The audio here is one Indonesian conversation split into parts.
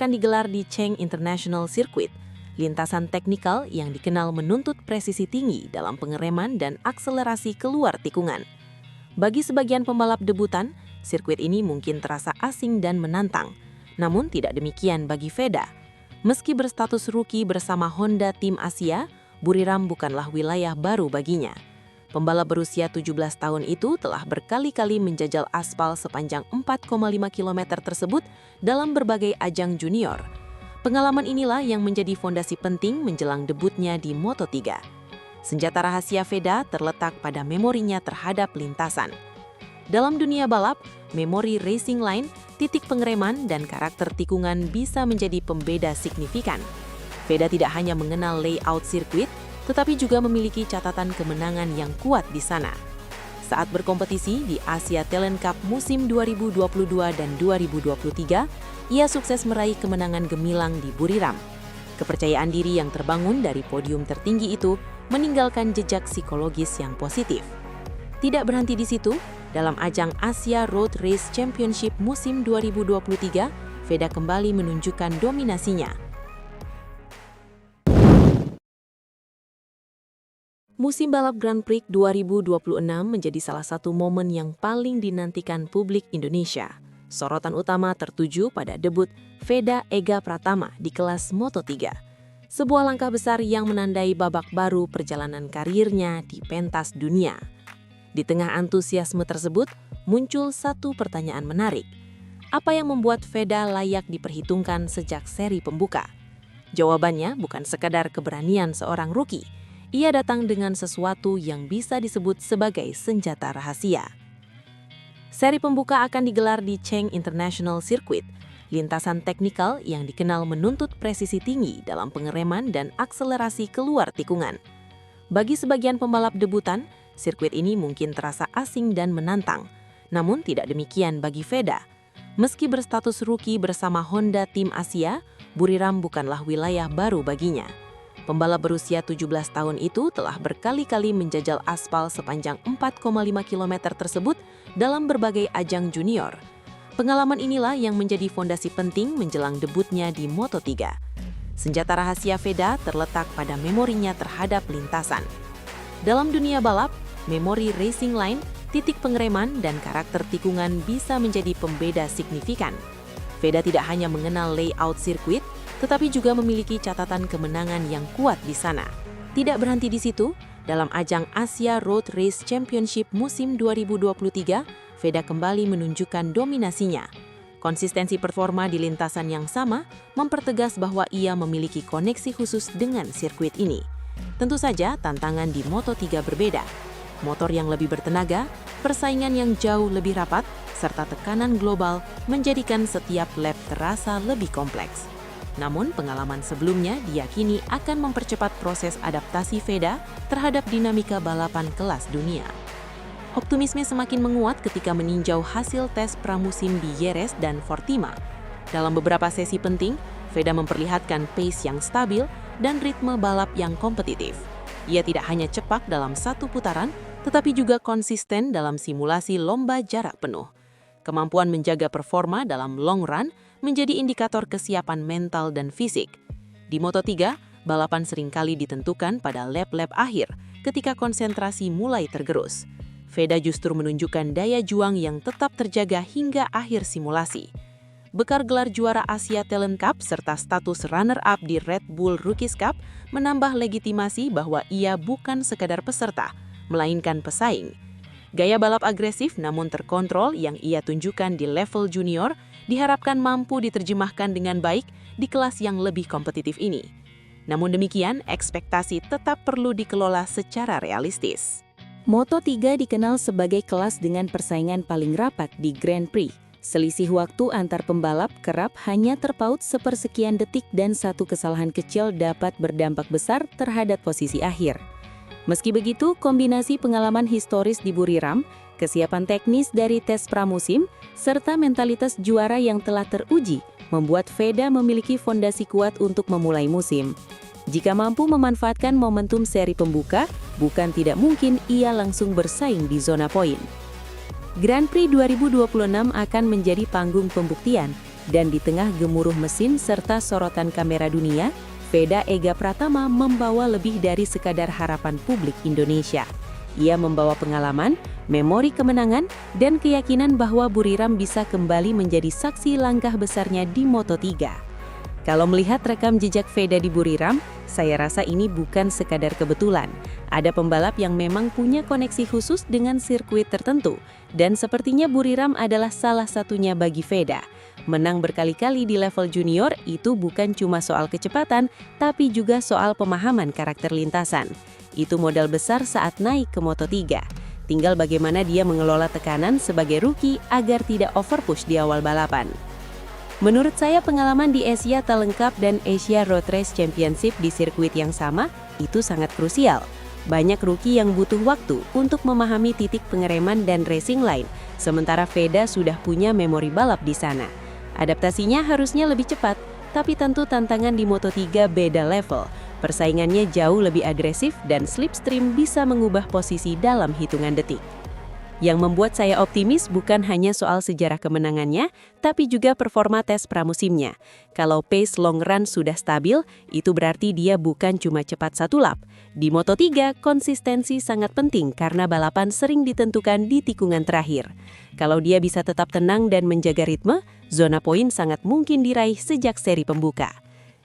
akan digelar di Cheng International Circuit, lintasan teknikal yang dikenal menuntut presisi tinggi dalam pengereman dan akselerasi keluar tikungan. Bagi sebagian pembalap debutan, sirkuit ini mungkin terasa asing dan menantang, namun tidak demikian bagi Veda. Meski berstatus rookie bersama Honda Tim Asia, Buriram bukanlah wilayah baru baginya. Pembalap berusia 17 tahun itu telah berkali-kali menjajal aspal sepanjang 4,5 km tersebut dalam berbagai ajang junior. Pengalaman inilah yang menjadi fondasi penting menjelang debutnya di Moto3. Senjata rahasia Veda terletak pada memorinya terhadap lintasan. Dalam dunia balap, memori racing line, titik pengereman, dan karakter tikungan bisa menjadi pembeda signifikan. Veda tidak hanya mengenal layout sirkuit, tetapi juga memiliki catatan kemenangan yang kuat di sana. Saat berkompetisi di Asia Talent Cup musim 2022 dan 2023, ia sukses meraih kemenangan gemilang di Buriram. Kepercayaan diri yang terbangun dari podium tertinggi itu meninggalkan jejak psikologis yang positif. Tidak berhenti di situ, dalam ajang Asia Road Race Championship musim 2023, Veda kembali menunjukkan dominasinya. Musim balap Grand Prix 2026 menjadi salah satu momen yang paling dinantikan publik Indonesia. Sorotan utama tertuju pada debut Veda Ega Pratama di kelas Moto3. Sebuah langkah besar yang menandai babak baru perjalanan karirnya di pentas dunia. Di tengah antusiasme tersebut, muncul satu pertanyaan menarik. Apa yang membuat Veda layak diperhitungkan sejak seri pembuka? Jawabannya bukan sekadar keberanian seorang rookie. Ia datang dengan sesuatu yang bisa disebut sebagai senjata rahasia. Seri pembuka akan digelar di Cheng International Circuit, lintasan teknikal yang dikenal menuntut presisi tinggi dalam pengereman dan akselerasi keluar tikungan. Bagi sebagian pembalap debutan, sirkuit ini mungkin terasa asing dan menantang, namun tidak demikian bagi Veda. Meski berstatus rookie bersama Honda Tim Asia, Buriram bukanlah wilayah baru baginya. Pembalap berusia 17 tahun itu telah berkali-kali menjajal aspal sepanjang 4,5 km tersebut dalam berbagai ajang junior. Pengalaman inilah yang menjadi fondasi penting menjelang debutnya di Moto3. Senjata rahasia Veda terletak pada memorinya terhadap lintasan. Dalam dunia balap, memori racing line, titik pengereman, dan karakter tikungan bisa menjadi pembeda signifikan. Veda tidak hanya mengenal layout sirkuit, tetapi juga memiliki catatan kemenangan yang kuat di sana. Tidak berhenti di situ, dalam ajang Asia Road Race Championship musim 2023, Veda kembali menunjukkan dominasinya. Konsistensi performa di lintasan yang sama mempertegas bahwa ia memiliki koneksi khusus dengan sirkuit ini. Tentu saja tantangan di Moto3 berbeda. Motor yang lebih bertenaga, persaingan yang jauh lebih rapat, serta tekanan global menjadikan setiap lap terasa lebih kompleks. Namun pengalaman sebelumnya diyakini akan mempercepat proses adaptasi Veda terhadap dinamika balapan kelas dunia. Optimisme semakin menguat ketika meninjau hasil tes pramusim di Jerez dan Fortima. Dalam beberapa sesi penting, Veda memperlihatkan pace yang stabil dan ritme balap yang kompetitif. Ia tidak hanya cepat dalam satu putaran, tetapi juga konsisten dalam simulasi lomba jarak penuh. Kemampuan menjaga performa dalam long run menjadi indikator kesiapan mental dan fisik. Di Moto3, balapan seringkali ditentukan pada lap-lap akhir ketika konsentrasi mulai tergerus. Veda justru menunjukkan daya juang yang tetap terjaga hingga akhir simulasi. Bekal gelar juara Asia Talent Cup serta status runner-up di Red Bull Rookies Cup menambah legitimasi bahwa ia bukan sekadar peserta, melainkan pesaing. Gaya balap agresif namun terkontrol yang ia tunjukkan di level junior diharapkan mampu diterjemahkan dengan baik di kelas yang lebih kompetitif ini. Namun demikian, ekspektasi tetap perlu dikelola secara realistis. Moto3 dikenal sebagai kelas dengan persaingan paling rapat di Grand Prix. Selisih waktu antar pembalap kerap hanya terpaut sepersekian detik dan satu kesalahan kecil dapat berdampak besar terhadap posisi akhir. Meski begitu, kombinasi pengalaman historis di Buriram, kesiapan teknis dari tes pramusim, serta mentalitas juara yang telah teruji membuat Veda memiliki fondasi kuat untuk memulai musim. Jika mampu memanfaatkan momentum seri pembuka, bukan tidak mungkin ia langsung bersaing di zona poin. Grand Prix 2026 akan menjadi panggung pembuktian Dan di tengah gemuruh mesin serta sorotan kamera dunia, Veda Ega Pratama membawa lebih dari sekadar harapan publik Indonesia. Ia membawa pengalaman, memori kemenangan, dan keyakinan bahwa Buriram bisa kembali menjadi saksi langkah besarnya di Moto3. Kalau melihat rekam jejak Veda di Buriram, saya rasa ini bukan sekadar kebetulan. Ada pembalap yang memang punya koneksi khusus dengan sirkuit tertentu, dan sepertinya Buriram adalah salah satunya bagi Veda. Menang berkali-kali di level junior itu bukan cuma soal kecepatan, tapi juga soal pemahaman karakter lintasan. Itu modal besar saat naik ke Moto3. Tinggal bagaimana dia mengelola tekanan sebagai rookie agar tidak overpush di awal balapan. Menurut saya pengalaman di Asia tak lengkap dan Asia Road Race Championship di sirkuit yang sama itu sangat krusial. Banyak rookie yang butuh waktu untuk memahami titik pengereman dan racing line, sementara Veda sudah punya memori balap di sana. Adaptasinya harusnya lebih cepat, tapi tentu tantangan di Moto3 beda level. Persaingannya jauh lebih agresif dan slipstream bisa mengubah posisi dalam hitungan detik. Yang membuat saya optimis bukan hanya soal sejarah kemenangannya, tapi juga performa tes pramusimnya. Kalau pace long run sudah stabil, itu berarti dia bukan cuma cepat satu lap. Di Moto3, konsistensi sangat penting karena balapan sering ditentukan di tikungan terakhir. Kalau dia bisa tetap tenang dan menjaga ritme, zona poin sangat mungkin diraih sejak seri pembuka.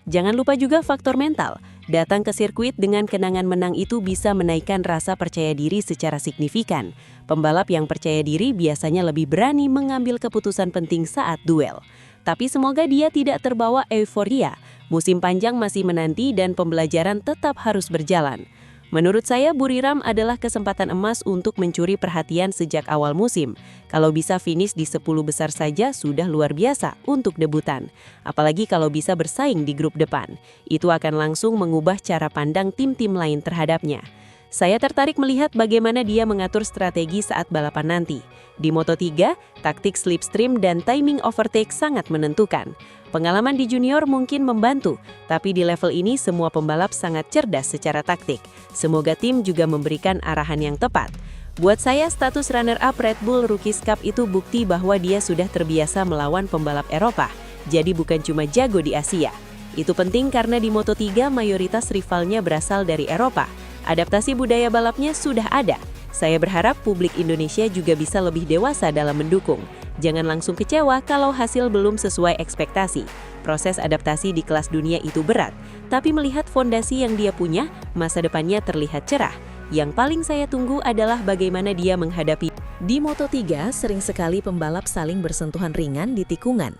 Jangan lupa juga faktor mental. Datang ke sirkuit dengan kenangan menang itu bisa menaikkan rasa percaya diri secara signifikan. Pembalap yang percaya diri biasanya lebih berani mengambil keputusan penting saat duel. Tapi semoga dia tidak terbawa euforia. Musim panjang masih menanti dan pembelajaran tetap harus berjalan. Menurut saya, Buriram adalah kesempatan emas untuk mencuri perhatian sejak awal musim. Kalau bisa finish di 10 besar saja sudah luar biasa untuk debutan. Apalagi kalau bisa bersaing di grup depan. Itu akan langsung mengubah cara pandang tim-tim lain terhadapnya. Saya tertarik melihat bagaimana dia mengatur strategi saat balapan nanti. Di Moto3, taktik slipstream dan timing overtake sangat menentukan. Pengalaman di junior mungkin membantu, tapi di level ini semua pembalap sangat cerdas secara taktik. Semoga tim juga memberikan arahan yang tepat. Buat saya, status runner-up Red Bull Rookies Cup itu bukti bahwa dia sudah terbiasa melawan pembalap Eropa, jadi bukan cuma jago di Asia. Itu penting karena di Moto3 mayoritas rivalnya berasal dari Eropa. Adaptasi budaya balapnya sudah ada. Saya berharap publik Indonesia juga bisa lebih dewasa dalam mendukung. Jangan langsung kecewa kalau hasil belum sesuai ekspektasi. Proses adaptasi di kelas dunia itu berat, tapi melihat fondasi yang dia punya, masa depannya terlihat cerah. Yang paling saya tunggu adalah bagaimana dia menghadapi. Di Moto3, sering sekali pembalap saling bersentuhan ringan di tikungan.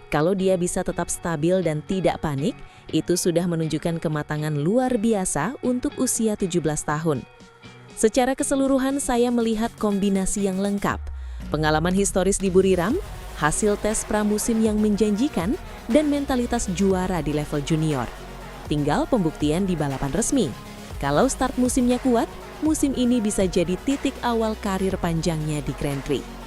Kalau dia bisa tetap stabil dan tidak panik, itu sudah menunjukkan kematangan luar biasa untuk usia 17 tahun. Secara keseluruhan saya melihat kombinasi yang lengkap. Pengalaman historis di Buriram, hasil tes pramusim yang menjanjikan, dan mentalitas juara di level junior. Tinggal pembuktian di balapan resmi. Kalau start musimnya kuat, musim ini bisa jadi titik awal karir panjangnya di Grand Prix.